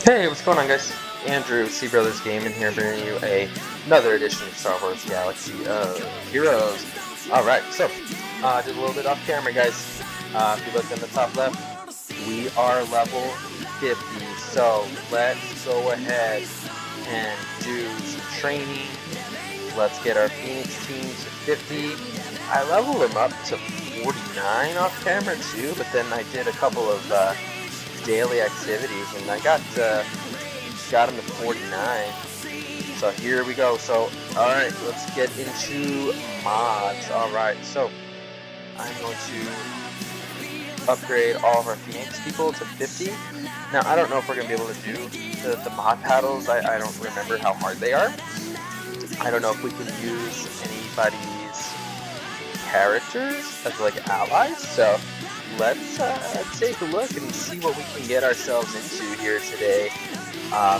Hey, what's going on, guys? Andrew, C Brothers Gaming here, bringing you another edition of Star Wars Galaxy of Heroes. Alright, so, did a little bit off camera, guys. If you look in the top left, we are level 50, so let's go ahead and do some training. Let's get our Phoenix team to 50. I leveled them up to 49 off camera, too, but then I did a couple of daily activities, and I got him to 49. So here we go. So alright, let's get into mods. Alright, so I'm going to upgrade all of our Phoenix people to 50. Now I don't know if we're going to be able to do the mod battles. I don't remember how hard they are. I don't know if we can use anybody's characters as like allies, so let's take a look and see what we can get ourselves into here today.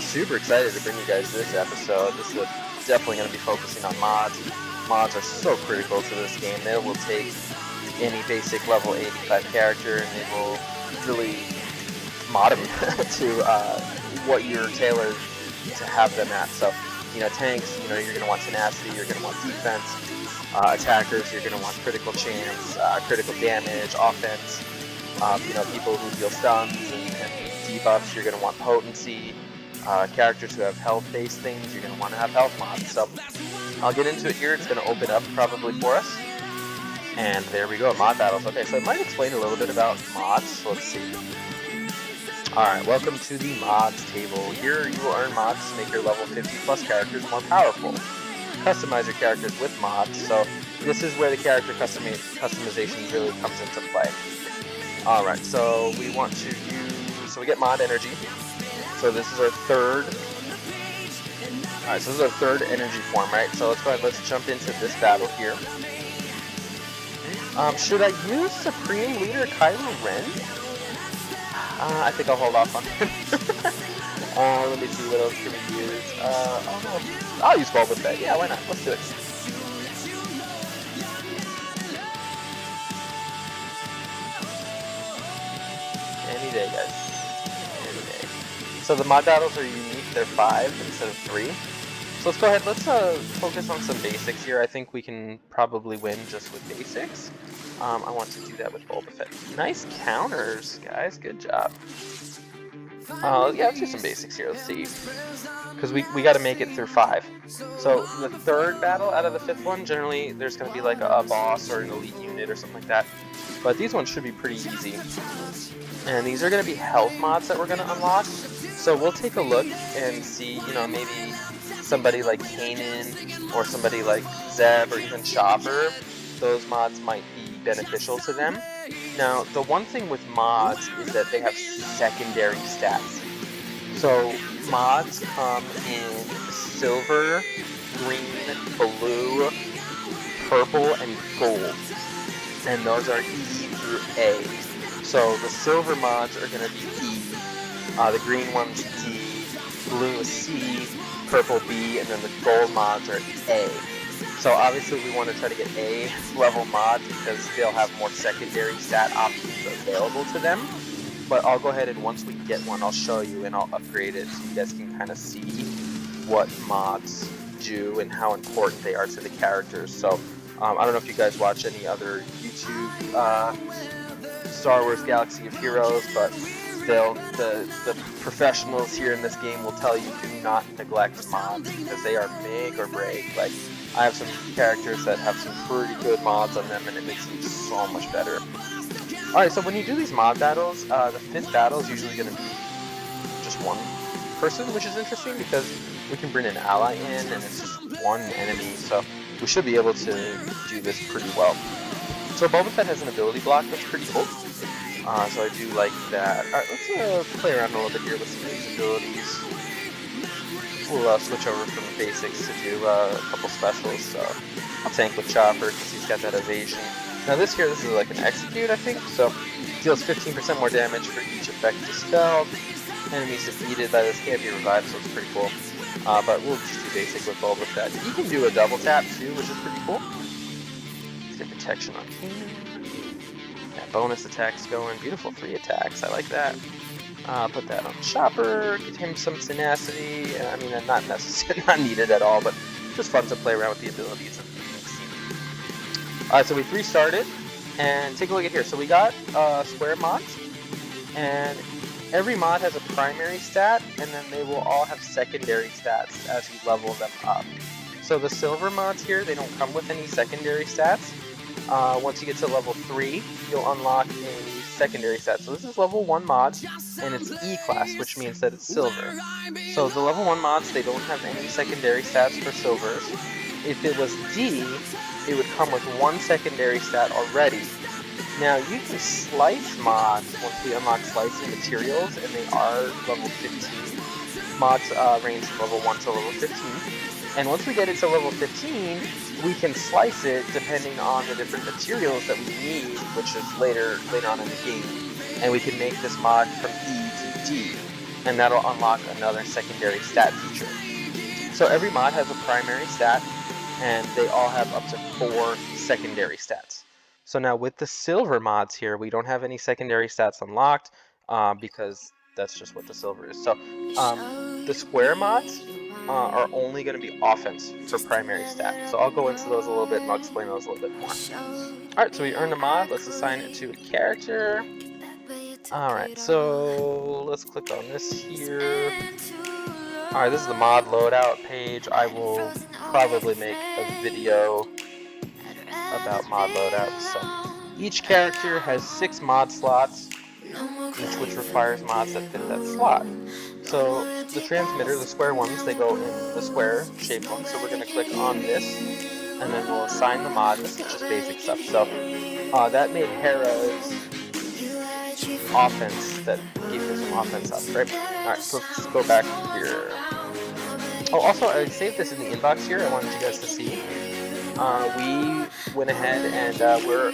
Super excited to bring you guys this episode. This is definitely going to be focusing on mods. Mods are so critical to this game. They will take any basic level 85 character and they will really mod them to what you're tailored to have them at. So, tanks, you're going to want tenacity, you're going to want defense. Attackers, you're going to want critical chance, critical damage, offense. People who deal stuns and debuffs, you're going to want potency. Characters who have health-based things, you're going to want to have health mods. So I'll get into it here. It's going to open up probably for us. And there we go, mod battles. Okay, so I might explain a little bit about mods. So let's see. Alright, welcome to the mods table. Here you will earn mods to make your level 50 plus characters more powerful. Customize your characters with mods, so this is where the character customization really comes into play. Alright, so we want to use, so we get mod energy. So this is our third, alright, so this is our third energy form, right? So let's go ahead, let's jump into this battle here. Should I use Supreme Leader Kylo Ren? I think I'll hold off on him. Let me see, what else can we use? Oh no, I'll use Boba Fett. Yeah, why not? Let's do it. Any day, guys. Any day. So the mod battles are unique. They're 5 instead of 3. So let's go ahead. Let's focus on some basics here. I think we can probably win just with basics. I want to do that with Boba Fett. Nice counters, guys. Good job. Yeah, let's do some basics here. Let's see. Because we got to make it through 5. So the third battle out of the 5th one, generally there's going to be like a boss or an elite unit or something like that. But these ones should be pretty easy. And these are going to be health mods that we're going to unlock. So we'll take a look and see, maybe somebody like Kanan or somebody like Zeb or even Chopper. Those mods might be beneficial to them. Now, the one thing with mods is that they have secondary stats. So, mods come in silver, green, blue, purple, and gold. And those are E through A. So, the silver mods are going to be E, the green ones D, blue is C, purple B, and then the gold mods are A. So obviously we want to try to get A level mods because they'll have more secondary stat options available to them. But I'll go ahead and once we get one, I'll show you and I'll upgrade it so you guys can kind of see what mods do and how important they are to the characters. So I don't know if you guys watch any other YouTube Star Wars Galaxy of Heroes, but the professionals here in this game will tell you do not neglect mods because they are make or break. Like, I have some characters that have some pretty good mods on them and it makes them so much better. Alright, so when you do these mod battles, the 5th battle is usually going to be just one person, which is interesting because we can bring an ally in and it's just one enemy, so we should be able to do this pretty well. So Boba Fett has an ability block that's pretty cool. So I do like that. Alright, let's play around a little bit here with some of these abilities. We'll switch over from the basics to do a couple specials. So I'll tank with Chopper because he's got that evasion. Now this is like an execute, I think. So deals 15% more damage for each effect dispelled. Enemies defeated by this can't be revived, so it's pretty cool. But we'll just do basic with Boba Fett. You can do a double tap too, which is pretty cool. Let's get protection on Kanan. Yeah, bonus attacks going. Beautiful free attacks. I like that. Put that on Chopper, give him some tenacity. I mean, not necessarily, not needed at all, but just fun to play around with the abilities and see. Alright, so we've restarted, and take a look at here. So we got square mods, and every mod has a primary stat, and then they will all have secondary stats as you level them up. So the silver mods here, they don't come with any secondary stats. Once you get to level 3, you'll unlock a secondary stat. So this is level 1 mod, and it's E class, which means that it's silver. So the level 1 mods, they don't have any secondary stats for silvers. If it was D, it would come with 1 secondary stat already. Now you can slice mods once we unlock slicing materials, and they are level 15. Mods range from level 1 to level 15. And once we get it to level 15, we can slice it depending on the different materials that we need, which is later on in the game. And we can make this mod from E to D, and that'll unlock another secondary stat feature. So every mod has a primary stat, and they all have up to 4 secondary stats. So now with the silver mods here, we don't have any secondary stats unlocked because that's just what the silver is. So the square mods are only going to be offense for primary stat. So I'll go into those a little bit and I'll explain those a little bit more. Alright, so we earned a mod. Let's assign it to a character. Alright, so let's click on this here. Alright, this is the mod loadout page. I will probably make a video about mod loadouts. So each character has 6 mod slots, which requires mods that fit that slot. So the transmitter, the square ones, they go in the square shaped ones. So we're going to click on this, and then we'll assign the mod. This is just basic stuff. So that made Hera's offense, that gave her some offense up, right? Alright, so let's go back here. Oh, also, I saved this in the inbox here. I wanted you guys to see. We went ahead and we're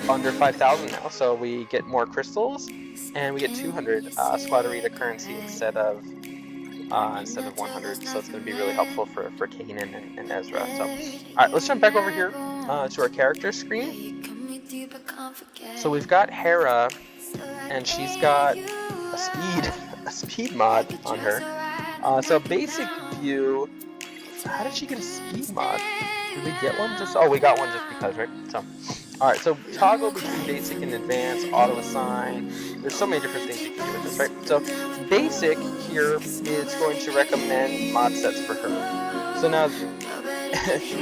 under 5,000 now, so we get more crystals, and we get 200 Squadarita currency instead of 100. So it's going to be really helpful for Kanan and Ezra. So, alright, let's jump back over here to our character screen. So we've got Hera, and she's got a speed mod on her. So basic view. How did she get a speed mod? Did we get one? We got one just because, right? So, alright, so toggle between basic and advanced, auto assign. There's so many different things you can do with this, right? So, basic here is going to recommend mod sets for her. So now,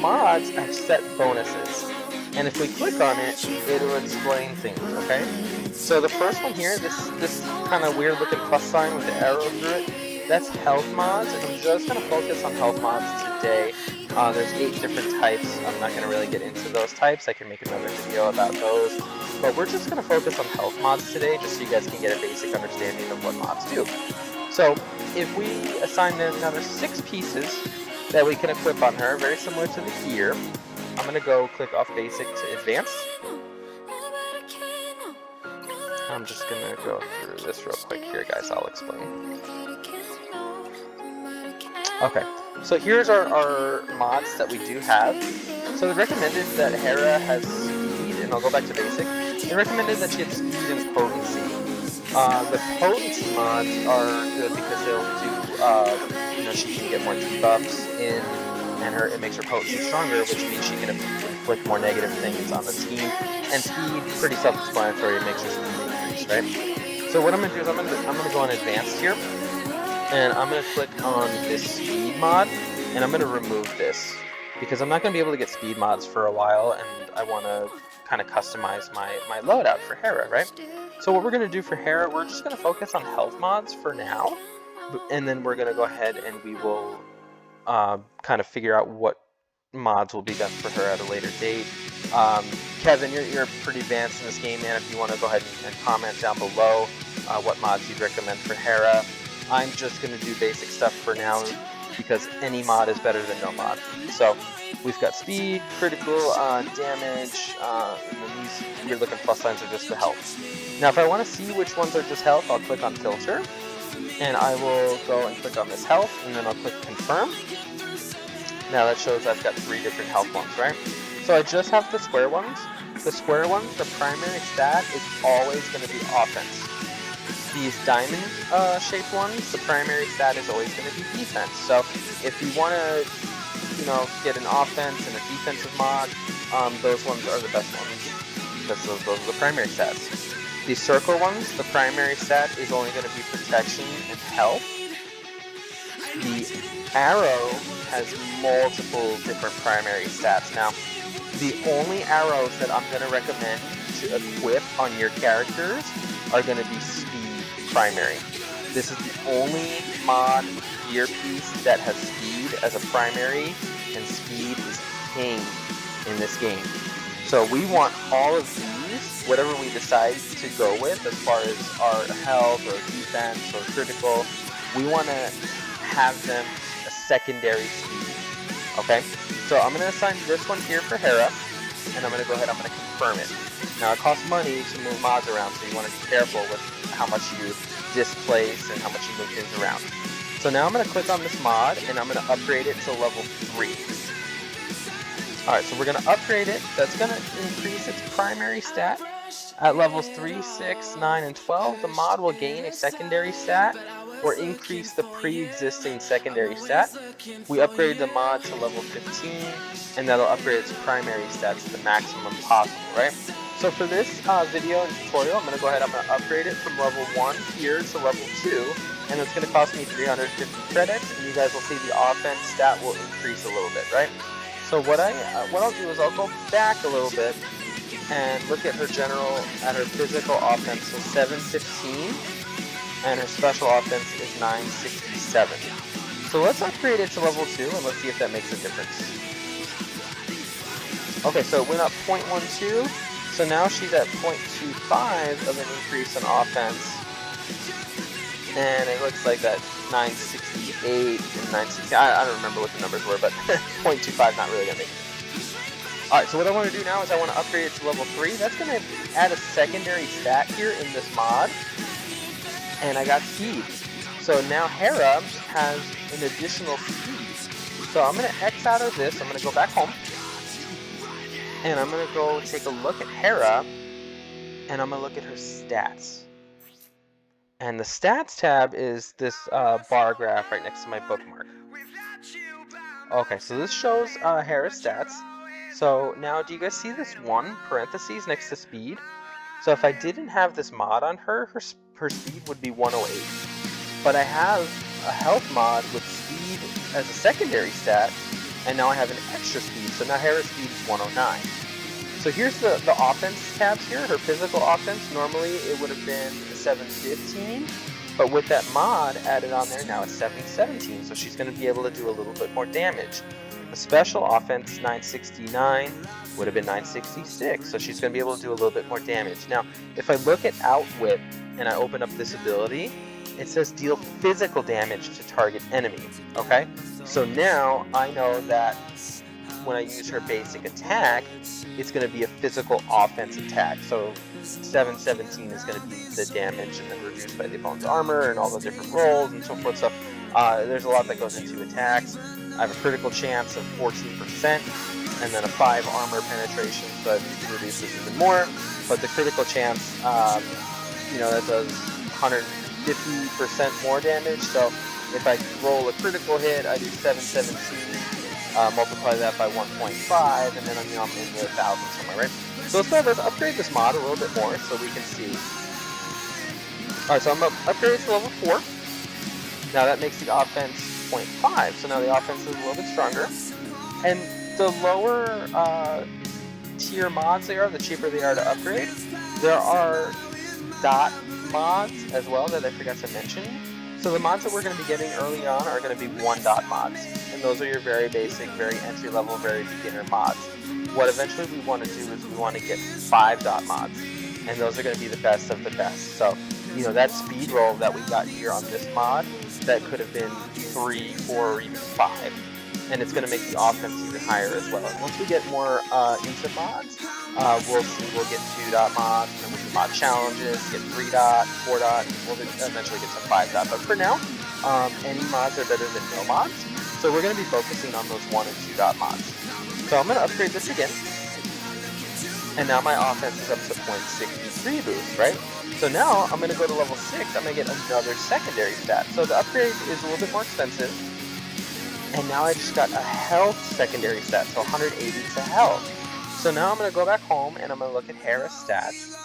mods have set bonuses, and if we click on it, it'll explain things, okay? So the first one here, this kind of weird looking plus sign with the arrow through it, that's health mods, and I'm just going to focus on health mods today. There's 8 different types. I'm not going to really get into those types. I can make another video about those. But we're just going to focus on health mods today, just so you guys can get a basic understanding of what mods do. So if we assign them another 6 pieces that we can equip on her, very similar to the gear, I'm going to go click off basic to advanced. I'm just going to go through this real quick here, guys. I'll explain. Okay, so here's our mods that we do have. So they recommended that Hera has speed, and I'll go back to basic. They recommended that she has speed and potency. The potency mods are good because they'll do, she can get more debuffs in, and it makes her potency stronger, which means she can inflict more negative things on the team. And speed, pretty self-explanatory, it makes her speed increase, right? So what I'm gonna do is I'm gonna go on advanced here. And I'm going to click on this speed mod, and I'm going to remove this, because I'm not going to be able to get speed mods for a while, and I want to kind of customize my loadout for Hera, right? So what we're going to do for Hera, we're just going to focus on health mods for now, and then we're going to go ahead and we will kind of figure out what mods will be best for her at a later date. Kevin, you're pretty advanced in this game, man. If you want to go ahead and comment down below what mods you'd recommend for Hera. I'm just going to do basic stuff for now, because any mod is better than no mod. So we've got speed, critical, damage, and then these weird looking plus signs are just the health. Now if I want to see which ones are just health, I'll click on filter, and I will go and click on this health, and then I'll click confirm. Now that shows I've got 3 different health ones, right? So I just have the square ones. The square ones, the primary stat is always going to be offense. these diamond shaped ones, the primary stat is always going to be defense. So if you want to, you know, get an offense and a defensive mod, those ones are the best ones because those are the primary stats. These circle ones, the primary stat is only going to be protection and health. The arrow has multiple different primary stats. Now, the only arrows that I'm going to recommend to equip on your characters are going to be speed primary. This is the only mod gear piece that has speed as a primary, and speed is king in this game. So we want all of these, whatever we decide to go with as far as our health or defense or critical, we want to have them a secondary speed. Okay, so I'm going to assign this one here for Hera, and I'm going to go ahead, I'm going to confirm it. Now it costs money to move mods around, so you want to be careful with how much you displace and how much you move things around. So now I'm going to click on this mod, and I'm going to upgrade it to level 3. Alright, so we're going to upgrade it. That's going to increase its primary stat. At levels 3, 6, 9, and 12, the mod will gain a secondary stat or increase the pre-existing secondary stat. We upgrade the mod to level 15, and that'll upgrade its primary stat to the maximum possible, right? So for this video and tutorial, I'm going to go ahead, I'm going to upgrade it from level 1 here to level 2, and it's going to cost me 350 credits, and you guys will see the offense stat will increase a little bit, right? So what I'll do is I'll go back a little bit and look at her general, at her physical offense, so 715, and her special offense is 967. So let's upgrade it to level 2, and let's see if that makes a difference. Okay, so it went up 0.12, so now she's at 0.25 of an increase in offense, and it looks like that 968 and 960, I don't remember what the numbers were, but 0.25 not really going to make it. Alright, so what I want to do now is I want to upgrade it to level 3. That's going to add a secondary stat here in this mod, and I got speed. So now Hera has an additional speed. So I'm going to X out of this, I'm going to go back home, and I'm going to go take a look at Hera, and I'm going to look at her stats. And the stats tab is this bar graph right next to my bookmark. Okay, so this shows Hera's stats. So now, do you guys see this 1 parentheses next to speed? So if I didn't have this mod on her, her speed would be 108. But I have a health mod with speed as a secondary stat, and now I have an extra speed. So now Hera's speed is 109. So here's the offense tabs here. Her physical offense, normally it would have been 715, but with that mod added on there, now it's 717. So she's going to be able to do a little bit more damage. The special offense, 969, would have been 966, so she's going to be able to do a little bit more damage. Now, if I look at Outwit and I open up this ability, it says deal physical damage to target enemy, okay? So now I know that when I use her basic attack, it's going to be a physical offense attack. So 717 is going to be the damage and then reduced by the opponent's armor and all the different rolls and so forth. So there's a lot that goes into attacks. I have a critical chance of 14% and then a 5 armor penetration, so that reduces even more. But the critical chance, you know, that does 150% more damage. So if I roll a critical hit, I do 717. Multiply that by 1.5, and then I'm in the 1,000 somewhere, right? So let's upgrade this mod a little bit more so we can see. Alright, so I'm going to upgrade it to level 4. Now that makes the offense 0.5, so now the offense is a little bit stronger. And the lower tier mods they are, the cheaper they are to upgrade. There are dot mods as well that I forgot to mention. So the mods that we're going to be getting early on are going to be 1 dot mods. And those are your very basic, very entry level, very beginner mods. What eventually we want to do is we want to get 5 dot mods. And those are going to be the best of the best. So, you know, that speed roll that we got here on this mod, that could have been 3, 4, or even 5. And it's going to make the offense even higher as well. And once we get more into mods, we'll get 2 dot mods, and then we'll do mod challenges, get 3 dot, 4 dot, and we'll eventually get to 5 dot. But for now, any mods are better than no mods. So we're going to be focusing on those 1 and 2 dot mods. So I'm going to upgrade this again. And now my offense is up to 0.63 boost, right? So now I'm going to go to level 6, I'm going to get another secondary stat. So the upgrade is a little bit more expensive. And now I just got a health secondary stat, so 180 to health. So now I'm going to go back home and I'm going to look at Hera's stats.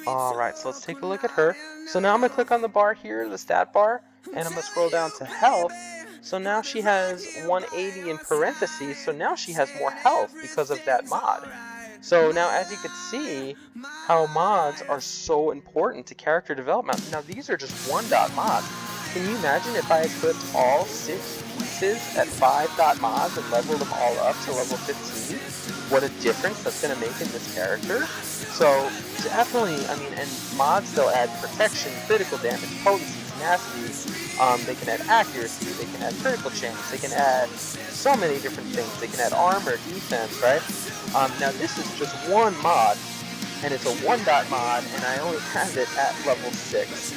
Alright, so let's take a look at her. So now I'm going to click on the bar here, the stat bar, and I'm going to scroll down to health. So now she has 180 in parentheses, so now she has more health because of that mod. So now as you can see, how mods are so important to character development. Now these are just 1-dot mods. Can you imagine if I equipped all 6 pieces at 5-dot mods and leveled them all up to level 15? What a difference that's going to make in this character. So definitely, I mean, and mods, they'll add protection, critical damage, potency, tenacity, they can add accuracy, they can add critical chance, they can add so many different things. They can add armor, defense, right? Now this is just one mod, and it's a 1-dot mod, and I only have it at level 6.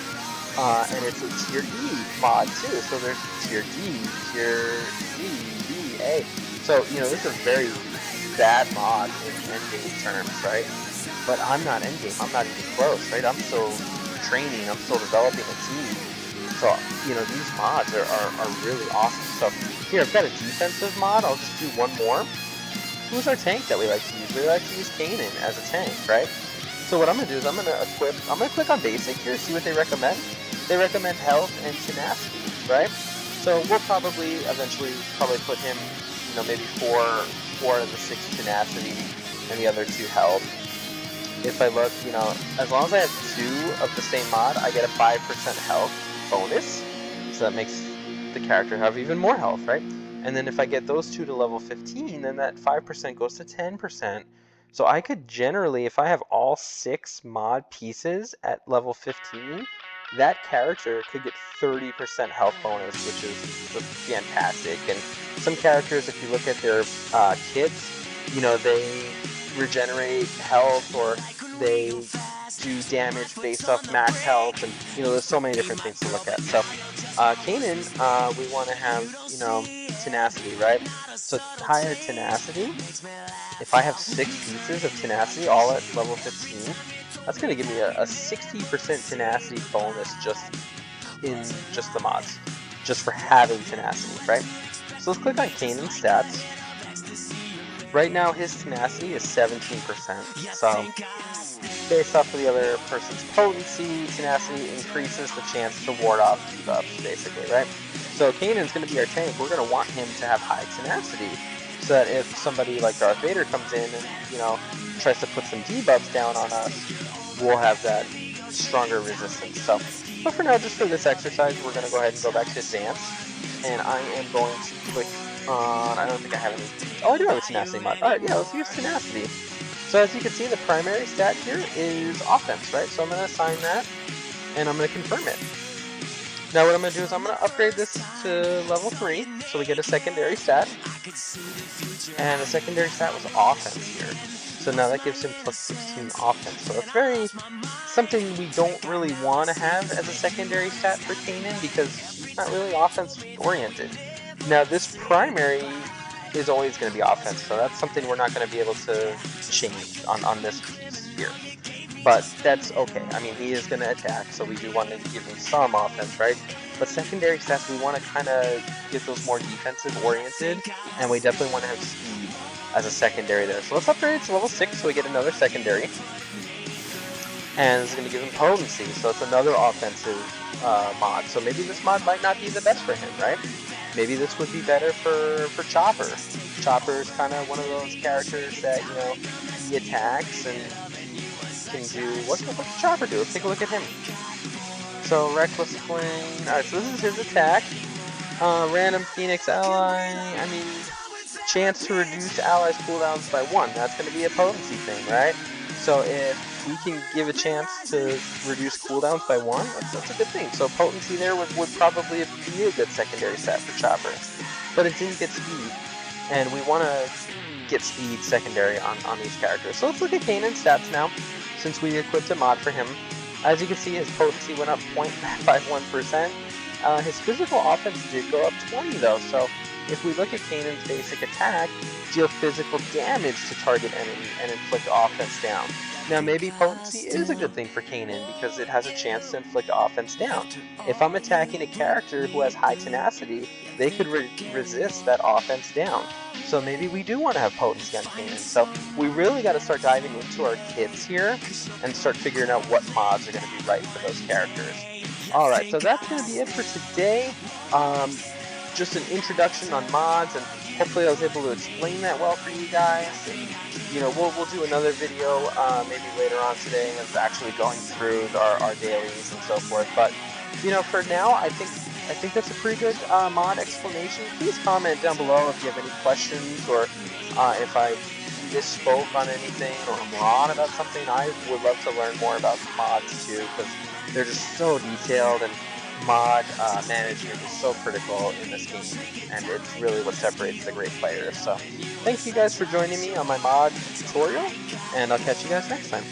And it's a tier E mod too, so there's tier D, tier E, B, A. So, you know, this is a very bad mod in endgame terms, right? But I'm not endgame, I'm not even close, right? I'm still training, I'm still developing a team. So, you know, these mods are really awesome. So, here, I've got a defensive mod, I'll just do one more. Who's our tank that we like to use? We like to use Kanan as a tank, right? So what I'm going to do is I'm going to click on basic here, see what they recommend. They recommend health and tenacity, right? So we'll probably eventually put him, you know, maybe 4 of the 6 tenacity and the other 2 health. If I look, you know, as long as I have 2 of the same mod, I get a 5% health bonus. So that makes the character have even more health, right? And then if I get those 2 to level 15, then that 5% goes to 10%. So I could generally, if I have all 6 mod pieces at level 15, that character could get 30% health bonus, which is just fantastic. And some characters, if you look at their kits, you know, they regenerate health or they do damage based off max health, and you know, there's so many different things to look at. So Kanan, we want to have, you know, tenacity, right? So higher tenacity. If I have 6 pieces of tenacity all at level 15, that's going to give me a 60% tenacity bonus just in just the mods, just for having tenacity, right? So let's click on Kanan's stats. Right now his tenacity is 17%, so based off of the other person's potency, tenacity increases the chance to ward off debuffs, basically, right? So Kanan's going to be our tank. We're going to want him to have high tenacity, so that if somebody like Darth Vader comes in and, you know, tries to put some debuffs down on us, we'll have that stronger resistance. So, but for now, just for this exercise, we're going to go ahead and go back to advanced, and I am going to click on, I don't think I have any, oh, I do have a tenacity mod. Alright, yeah, let's use tenacity. So as you can see, the primary stat here is offense, right? So I'm going to assign that, and I'm going to confirm it. Now what I'm going to do is I'm going to upgrade this to level 3, so we get a secondary stat. And the secondary stat was offense here. So now that gives him plus 16 offense. So that's very something we don't really want to have as a secondary stat for Kanan, because he's not really offense oriented. Now this primary is always going to be offense, so that's something we're not going to be able to change on this piece here. But that's okay. I mean, he is going to attack, so we do want to give him some offense, right? But secondary stats, we want to kind of get those more defensive oriented, and we definitely want to have speed as a secondary there. So let's upgrade it to level 6 so we get another secondary. And this is going to give him potency, so it's another offensive mod. So maybe this mod might not be the best for him, right? Maybe this would be better for Chopper. Chopper is kind of one of those characters that, you know, he attacks and can do, what does Chopper do? Let's take a look at him. So Reckless Fling, alright, so this is his attack. Random Phoenix ally, I mean, chance to reduce allies' cooldowns by 1. That's going to be a potency thing, right? So if we can give a chance to reduce cooldowns by 1, that's a good thing. So potency there would probably be a good secondary stat for Chopper. But it didn't get speed, and we want to get speed secondary on these characters. So let's look at Kanan's stats now, since we equipped a mod for him. As you can see, his potency went up 0.51%. His physical offense did go up 20 though, so if we look at Kanan's basic attack, deal physical damage to target enemy and inflict offense down. Now maybe potency is a good thing for Kanan because it has a chance to inflict offense down. If I'm attacking a character who has high tenacity, they could resist that offense down. So maybe we do want to have potency on Kanan. So we really got to start diving into our kits here and start figuring out what mods are going to be right for those characters. Alright, so that's going to be it for today. Just an introduction on mods, and hopefully I was able to explain that well for you guys. And, you know, we'll do another video maybe later on today of actually going through our dailies and so forth. But, you know, for now, I think that's a pretty good mod explanation. Please comment down below if you have any questions, or if I misspoke on anything or I'm wrong about something. I would love to learn more about mods too, because they're just so detailed, and mod management is so critical in this game, and it's really what separates the great players. So thank you guys for joining me on my mod tutorial, and I'll catch you guys next time.